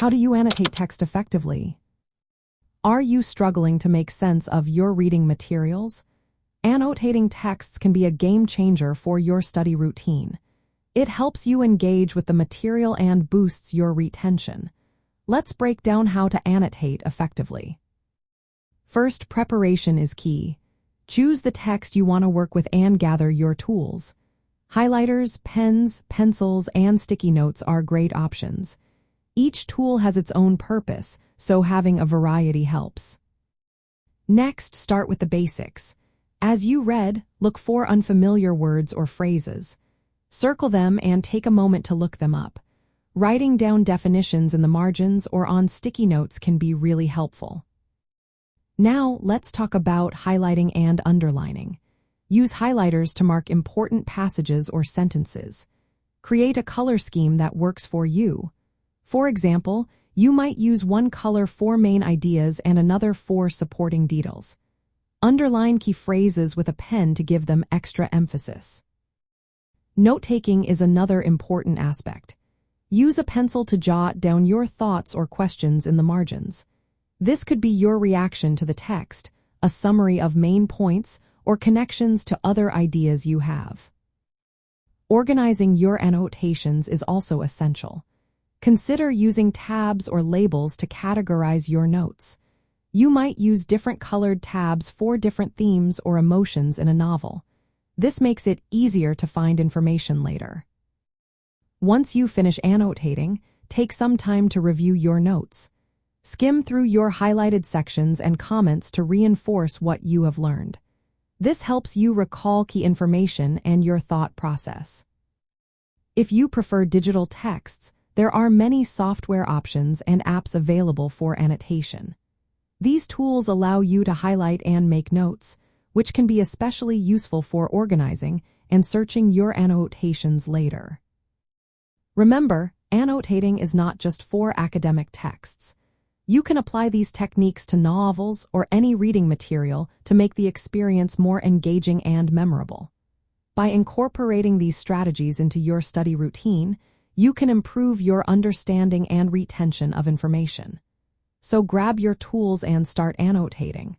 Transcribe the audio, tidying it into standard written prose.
How do you annotate text effectively? Are you struggling to make sense of your reading materials? Annotating texts can be a game changer for your study routine. It helps you engage with the material and boosts your retention. Let's break down how to annotate effectively. First, preparation is key. Choose the text you want to work with and gather your tools. Highlighters, pens, pencils, and sticky notes are great options. Each tool has its own purpose, so having a variety helps. Next, start with the basics. As you read, look for unfamiliar words or phrases. Circle them and take a moment to look them up. Writing down definitions in the margins or on sticky notes can be really helpful. Now, let's talk about highlighting and underlining. Use highlighters to mark important passages or sentences. Create a color scheme that works for you. For example, you might use one color for main ideas and another for supporting details. Underline key phrases with a pen to give them extra emphasis. Note-taking is another important aspect. Use a pencil to jot down your thoughts or questions in the margins. This could be your reaction to the text, a summary of main points, or connections to other ideas you have. Organizing your annotations is also essential. Consider using tabs or labels to categorize your notes. You might use different colored tabs for different themes or emotions in a novel. This makes it easier to find information later. Once you finish annotating, take some time to review your notes. Skim through your highlighted sections and comments to reinforce what you have learned. This helps you recall key information and your thought process. If you prefer digital texts, there are many software options and apps available for annotation. These tools allow you to highlight and make notes, which can be especially useful for organizing and searching your annotations later. Remember, annotating is not just for academic texts. You can apply these techniques to novels or any reading material to make the experience more engaging and memorable. By incorporating these strategies into your study routine, you can improve your understanding and retention of information. So grab your tools and start annotating.